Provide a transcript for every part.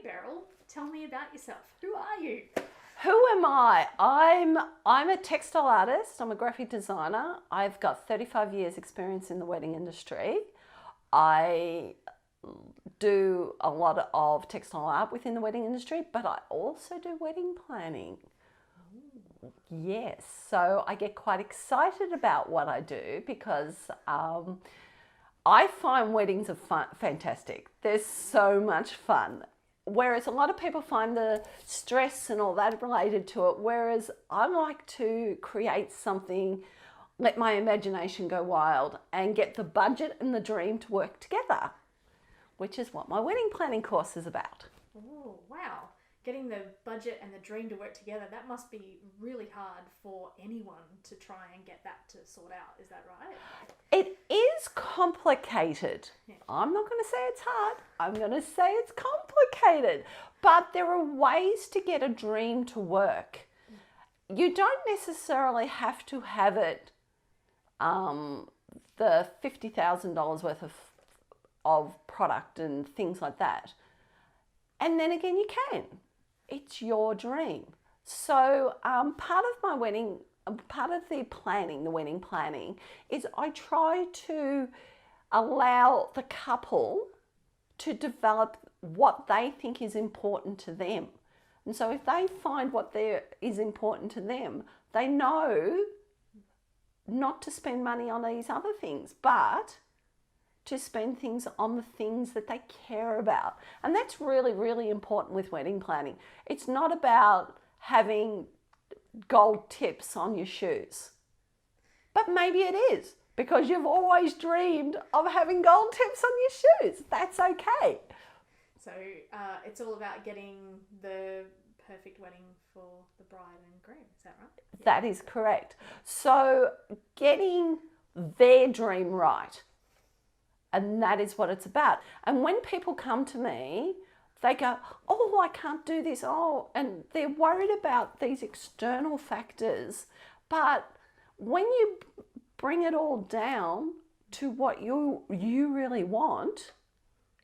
Beryl, tell me about yourself. Who are you? Who am I? I'm a textile artist. I'm a graphic designer. I've got 35 years experience in the wedding industry. I do a lot of textile art within the wedding industry, but I also do wedding planning. Yes, so I get quite excited about what I do because I find weddings are fantastic. They're so much fun. Whereas a lot of people find the stress and all that related to it, whereas I like to create something, let my imagination go wild and get the budget and the dream to work together, which is what my wedding planning course is about. Oh, wow. Getting the budget and the dream to work together, that must be really hard for anyone to try and get that to sort out. Is that right? It is complicated. Yeah. I'm not going to say it's hard. I'm going to say it's complicated. But there are ways to get a dream to work. You don't necessarily have to have it the $50,000 worth of product and things like that. And then again, you can. It's your dream. So part of my wedding, part of the wedding planning, is I try to allow the couple to develop what they think is important to them. And so if they find what is important to them, they know not to spend money on these other things, but to spend things on the things that they care about. And that's really, really important with wedding planning. It's not about having gold tips on your shoes. But maybe it is, because you've always dreamed of having gold tips on your shoes. That's okay. So it's all about getting the perfect wedding for the bride and groom. Is that right? Yeah. That is correct. So getting their dream right. And that is what it's about. And when people come to me, they go, oh, I can't do this. Oh, and they're worried about these external factors. But when you bring it all down to what you really want,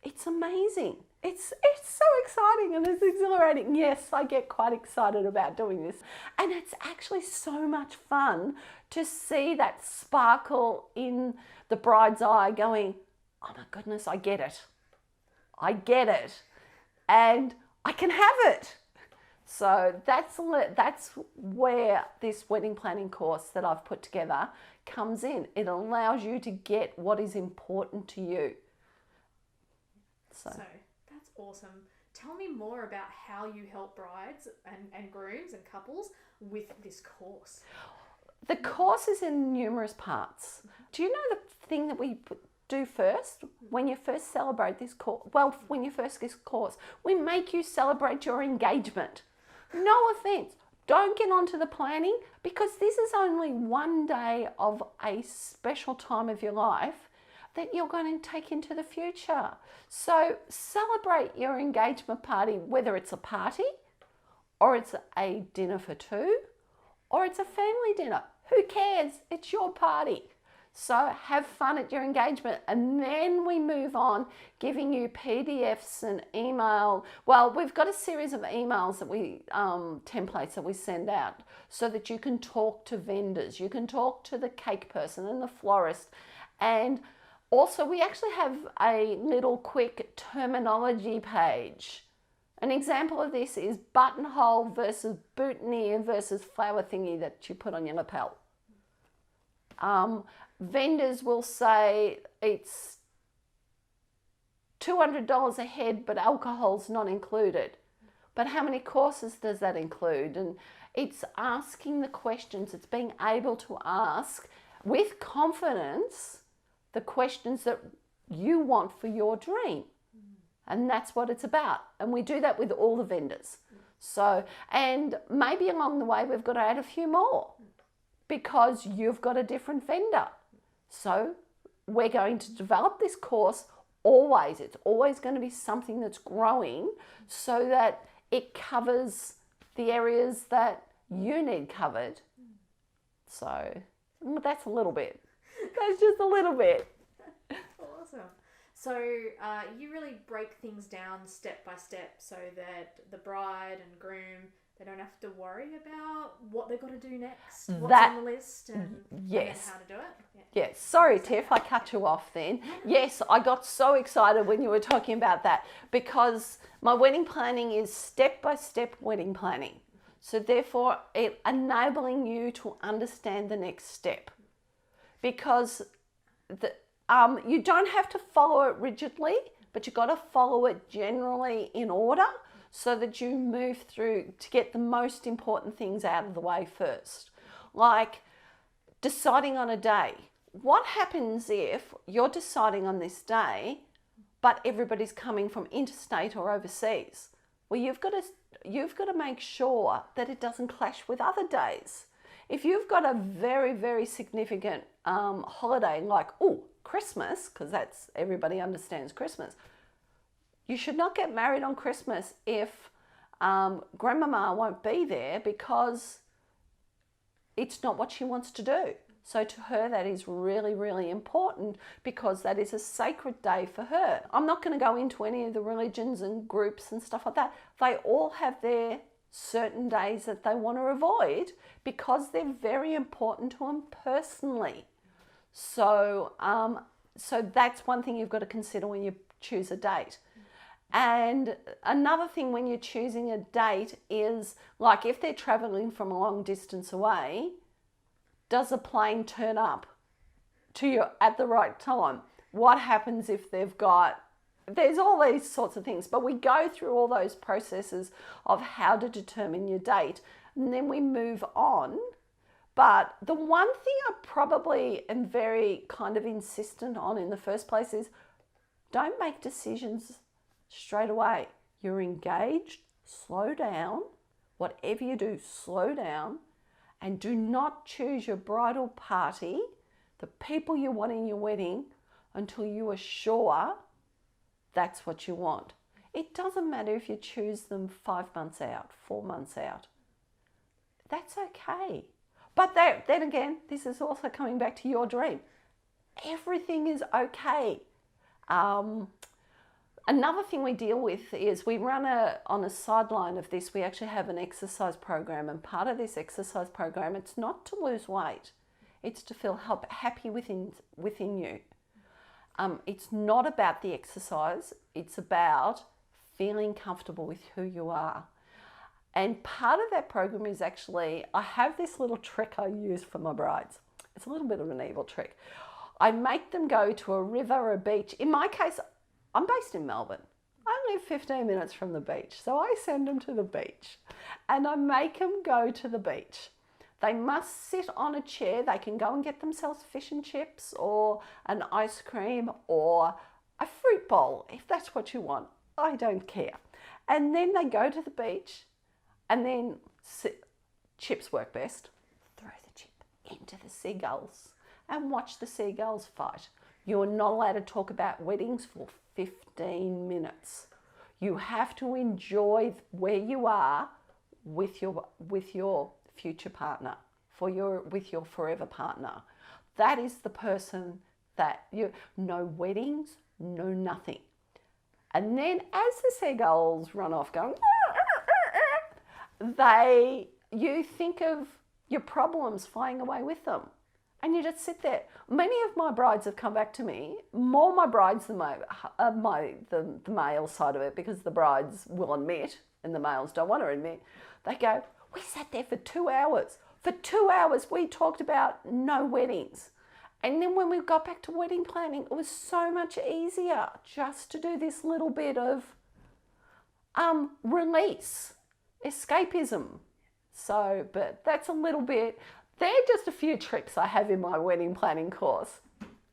it's amazing. It's so exciting and it's exhilarating. Yes, I get quite excited about doing this. And it's actually so much fun to see that sparkle in the bride's eye going, oh my goodness, I get it. I get it. And I can have it. So that's where this wedding planning course that I've put together comes in. It allows you to get what is important to you. So that's awesome. Tell me more about how you help brides and grooms and couples with this course. The course is in numerous parts. Do you know the thing that we do first, when you first celebrate this course? Well, when you first get this course, we make you celebrate your engagement. No offense, don't get onto the planning, because this is only one day of a special time of your life that you're going to take into the future. So celebrate your engagement party, whether it's a party or it's a dinner for two or it's a family dinner. Who cares? It's your party. So have fun at your engagement, and then we move on, giving you PDFs and email. Well, we've got a series of emails that templates that we send out so that you can talk to vendors, you can talk to the cake person and the florist. And also we actually have a little quick terminology page. An example of this is buttonhole versus boutonniere versus flower thingy that you put on your lapel. Vendors will say it's $200 a head, but alcohol's not included. But how many courses does that include? And it's asking the questions. It's being able to ask with confidence the questions that you want for your dream. And that's what it's about. And we do that with all the vendors. So, and maybe along the way we've got to add a few more, because you've got a different vendor. So we're going to develop this course always. It's always going to be something that's growing so that it covers the areas that you need covered. So that's a little bit. That's just a little bit. Awesome. So you really break things down step by step so that the bride and groom, they don't have to worry about what they've got to do next, what's on the list, and yes. how to do it. Yeah. Yes. Sorry, Tiff, I cut you off then. Yes, I got so excited when you were talking about that because my wedding planning is step-by-step wedding planning. So therefore, it enabling you to understand the next step because you don't have to follow it rigidly, but you've got to follow it generally in order so that you move through to get the most important things out of the way first. Like deciding on a day. What happens if you're deciding on this day, but everybody's coming from interstate or overseas? Well, you've got to make sure that it doesn't clash with other days. If you've got a very, very significant holiday like, Christmas, because that's everybody understands Christmas, you should not get married on Christmas if grandmama won't be there because it's not what she wants to do. So to her, that is really, really important because that is a sacred day for her. I'm not going to go into any of the religions and groups and stuff like that. They all have their certain days that they want to avoid because they're very important to them personally. So that's one thing you've got to consider when you choose a date. And another thing when you're choosing a date is, like, if they're traveling from a long distance away, does a plane turn up to you at the right time? What happens if there's all these sorts of things, but we go through all those processes of how to determine your date, and then we move on. But the one thing I probably am very kind of insistent on in the first place is don't make decisions straight away. You're engaged, slow down. Whatever you do, slow down. And do not choose your bridal party, the people you want in your wedding, until you are sure that's what you want. It doesn't matter if you choose them 5 months out, 4 months out. That's okay. But then again, this is also coming back to your dream. Everything is okay. Another thing we deal with is we run on a sideline of this, we actually have an exercise program, and part of this exercise program, it's not to lose weight, it's to feel happy within you. It's not about the exercise, it's about feeling comfortable with who you are. And part of that program is actually, I have this little trick I use for my brides. It's a little bit of an evil trick. I make them go to a river or a beach. In my case, I'm based in Melbourne. I live 15 minutes from the beach, so I send them to the beach and I make them go to the beach. They must sit on a chair. They can go and get themselves fish and chips or an ice cream or a fruit bowl, if that's what you want. I don't care. And then they go to the beach and then chips work best. Throw the chip into the seagulls and watch the seagulls fight. You're not allowed to talk about weddings for 15 minutes. You have to enjoy where you are with your future partner, with your forever partner. That is the person that no weddings, no nothing. And then as the seagulls run off going, you think of your problems flying away with them. And you just sit there. Many of my brides have come back to me, more my brides than the male side of it, because the brides will admit, and the males don't want to admit, they go, we sat there for 2 hours. For 2 hours, we talked about no weddings. And then when we got back to wedding planning, it was so much easier just to do this little bit of release, escapism. So, but that's a little bit, they're just a few tricks I have in my wedding planning course.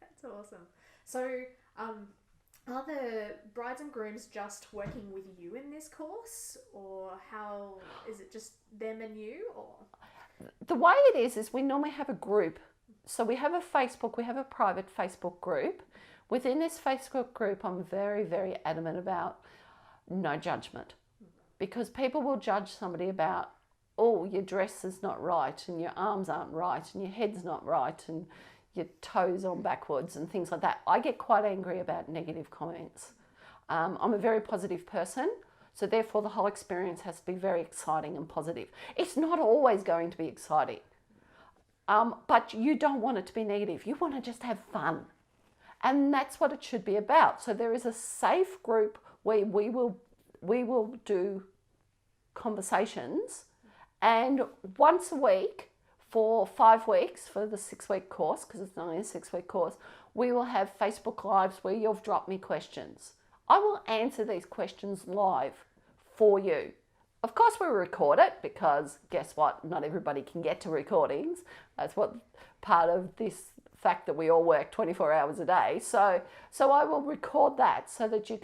That's awesome. So, are the brides and grooms just working with you in this course, or how is it just them and you? Or the way it is we normally have a group. So we have a private Facebook group. Within this Facebook group, I'm very, very adamant about no judgment, because people will judge somebody about, oh, your dress is not right and your arms aren't right and your head's not right and your toes on backwards and things like that. I get quite angry about negative comments. I'm a very positive person, so therefore the whole experience has to be very exciting and positive. It's not always going to be exciting, but you don't want it to be negative. You want to just have fun. And that's what it should be about. So there is a safe group where we will do conversations, and once a week for 5 weeks for the 6-week course, because it's only a 6-week course, we will have Facebook Lives where you've dropped me questions. I will answer these questions live for you. Of course we record it, because guess what? Not everybody can get to recordings. That's what part of this fact that we all work 24 hours a day. So I will record that so that you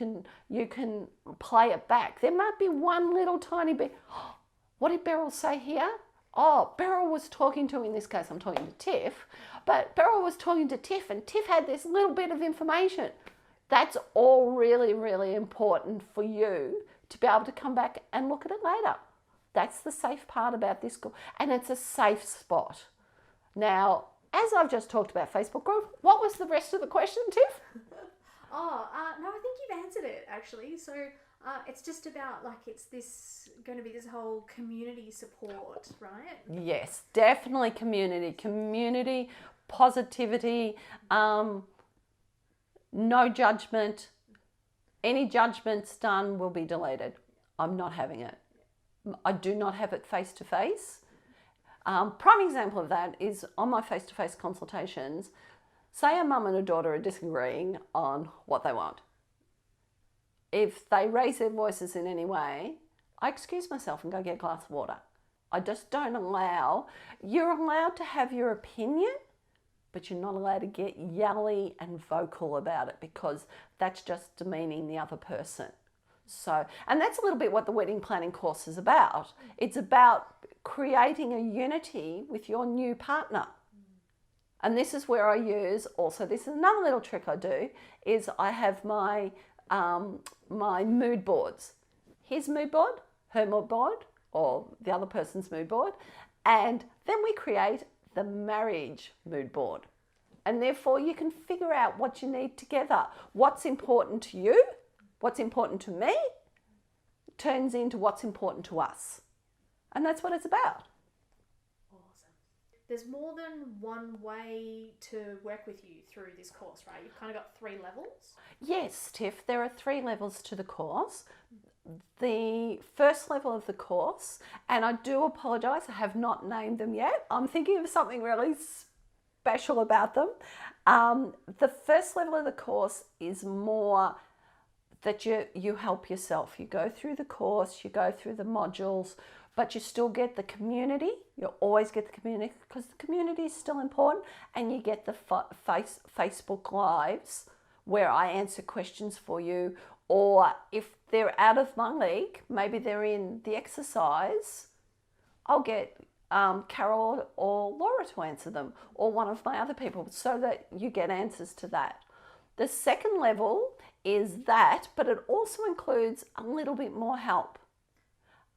can play it back. There might be one little tiny bit. What did Beryl say here? Oh, Beryl was talking to, in this case I'm talking to Tiff, but Beryl was talking to Tiff, and Tiff had this little bit of information. That's all really, really important for you to be able to come back and look at it later. That's the safe part about this, and it's a safe spot. Now, as I've just talked about Facebook group, what was the rest of the question, Tiff? No, I think you've answered it actually. So it's just about, like, it's going to be this whole community support, right? Yes, definitely community, positivity, no judgment. Any judgments done will be deleted. I'm not having it. I do not have it face to face. Prime example of that is on my face-to-face consultations, say a mum and a daughter are disagreeing on what they want. If they raise their voices in any way, I excuse myself and go get a glass of water. I just don't allow. You're allowed to have your opinion, but you're not allowed to get yelly and vocal about it, because that's just demeaning the other person. So, and that's a little bit what the wedding planning course is about. It's about creating a unity with your new partner. And this is where I use, also, this is another little trick I do, is I have my my mood boards. His mood board, her mood board, or the other person's mood board, and then we create the marriage mood board. And therefore you can figure out what you need together. What's important to you, what's important to me, turns into what's important to us. And that's what it's about. Awesome. There's more than one way to work with you through this course, right? You've kind of got 3 levels. Yes, Tiff, there are 3 levels to the course. The first level of the course, and I do apologise, I have not named them yet. I'm thinking of something really special about them. The first level of the course is more that you help yourself. You go through the course, you go through the modules, but you still get the community. You always get the community, because the community is still important, and you get the Facebook Lives where I answer questions for you, or if they're out of my league, maybe they're in the exercise, I'll get Carol or Laura to answer them, or one of my other people, so that you get answers to that. The second level is that, but it also includes a little bit more help.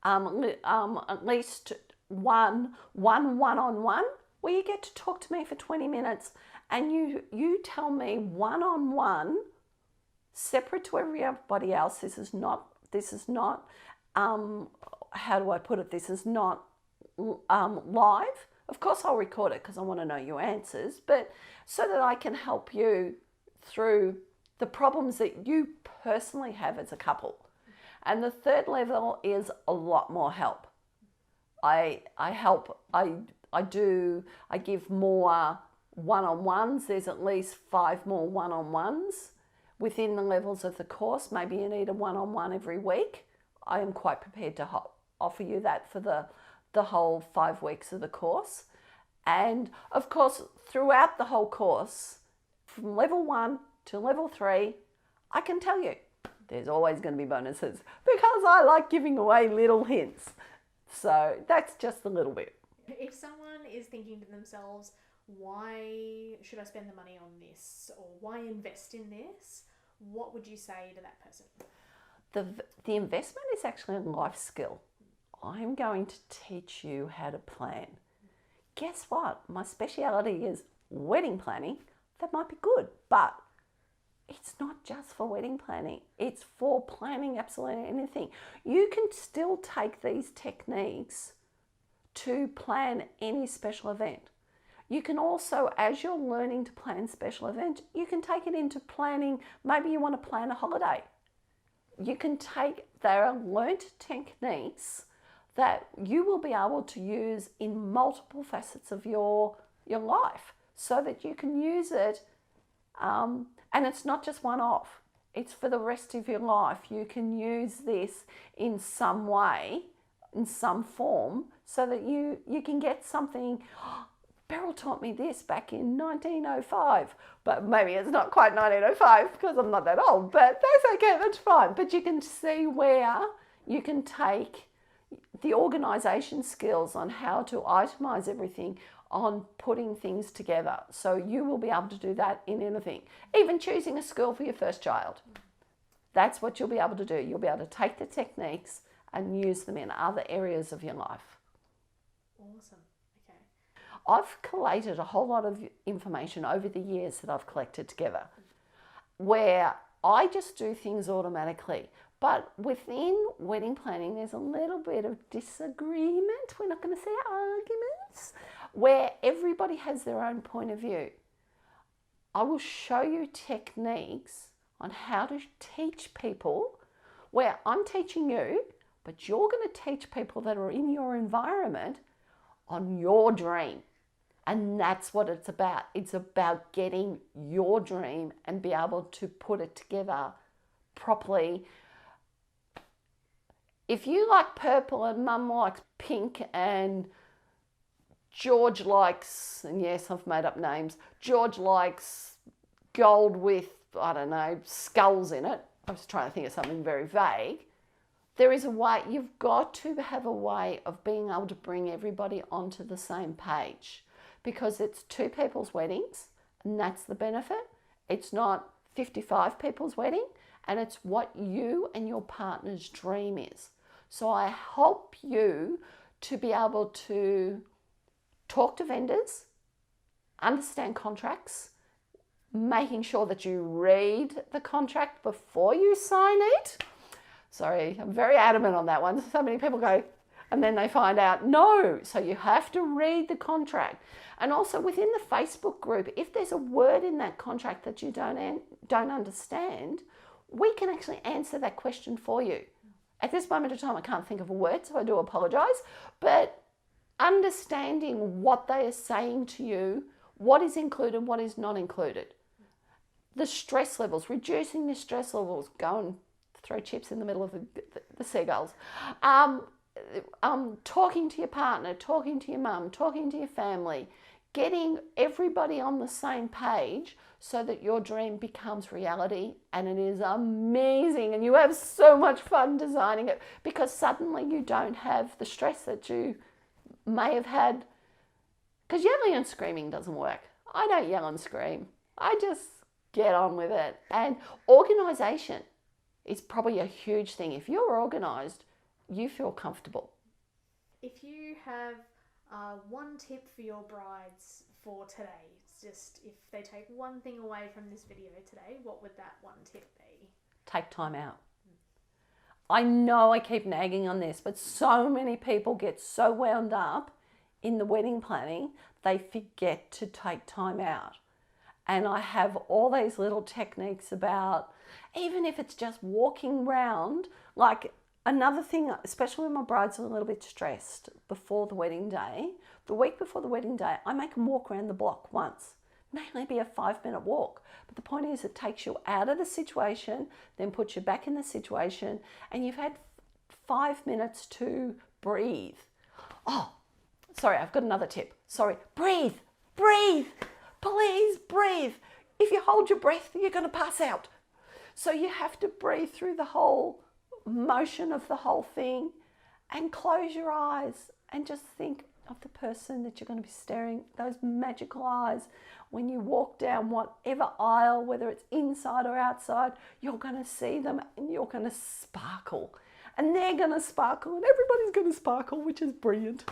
At least one-on-one, where you get to talk to me for 20 minutes, and you tell me one-on-one, separate to everybody else. This is not how do I put it? This is not live. Of course I'll record it because I want to know your answers, but so that I can help you through the problems that you personally have as a couple. And the third level is a lot more help. I give more one-on-ones. There's at least 5 more one-on-ones within the levels of the course. Maybe you need a one-on-one every week. I am quite prepared to offer you that for the whole 5 weeks of the course. And of course, throughout the whole course, from level 1 to level 3, I can tell you, there's always going to be bonuses, because I like giving away little hints. So that's just a little bit. If someone is thinking to themselves, why should I spend the money on this, or why invest in this, what would you say to that person? The investment is actually a life skill. I'm going to teach you how to plan. Guess what? My speciality is wedding planning, that might be good. But it's not just for wedding planning. It's for planning absolutely anything. You can still take these techniques to plan any special event. You can also, as you're learning to plan special events, you can take it into planning. Maybe you want to plan a holiday. You can take, there are learnt techniques that you will be able to use in multiple facets of your life so that you can use it. And it's not just one off. It's for the rest of your life. You can use this in some way, in some form, so that you can get something. Beryl taught me this back in 1905, but maybe it's not quite 1905 because I'm not that old, but that's okay, that's fine. But you can see where you can take the organisation skills on how to itemise everything, on putting things together. So you will be able to do that in anything, even choosing a school for your first child. That's what you'll be able to do. You'll be able to take the techniques and use them in other areas of your life. Awesome. Okay. I've collated a whole lot of information over the years that I've collected together where I just do things automatically. But within wedding planning, there's a little bit of disagreement. We're not going to say arguments, where everybody has their own point of view. I will show you techniques on how to teach people where I'm teaching you, but you're going to teach people that are in your environment on your dream. And that's what it's about. It's about getting your dream and be able to put it together properly. If you like purple and Mum likes pink and George likes, and yes, I've made up names, George likes gold with, I don't know, skulls in it. I was trying to think of something very vague. There is a way, you've got to have a way of being able to bring everybody onto the same page, because it's two people's weddings and that's the benefit. It's not 55 people's wedding, and it's what you and your partner's dream is. So I help you to be able to talk to vendors, understand contracts, making sure that you read the contract before you sign it. Sorry, I'm very adamant on that one. So many people go, and then they find out, no. So you have to read the contract. And also within the Facebook group, if there's a word in that contract that you don't understand, we can actually answer that question for you. At this moment of time, I can't think of a word, so I do apologise. But understanding what they are saying to you, what is included, what is not included. The stress levels, reducing the stress levels, go and throw chips in the middle of the seagulls. Talking to your partner, talking to your mum, talking to your family, getting everybody on the same page so that your dream becomes reality, and it is amazing and you have so much fun designing it, because suddenly you don't have the stress that you may have had, because yelling and screaming doesn't work. I don't yell and scream. I just get on with it. And organisation is probably a huge thing. If you're organised, you feel comfortable. If you have one tip for your brides for today, it's just if they take one thing away from this video today, what would that one tip be? Take time out. I know I keep nagging on this, but so many people get so wound up in the wedding planning, they forget to take time out. And I have all these little techniques about, even if it's just walking around, like another thing, especially when my brides are a little bit stressed before the wedding day, the week before the wedding day, I make them walk around the block once. It may only be a 5-minute walk, but the point is it takes you out of the situation, then puts you back in the situation, and you've had 5 minutes to breathe. Oh, sorry, I've got another tip. Sorry, breathe, please breathe. If you hold your breath, you're going to pass out. So you have to breathe through the whole motion of the whole thing, and close your eyes and just think of the person that you're going to be staring, those magical eyes. When you walk down whatever aisle, whether it's inside or outside, you're going to see them and you're going to sparkle. And they're going to sparkle and everybody's going to sparkle, which is brilliant.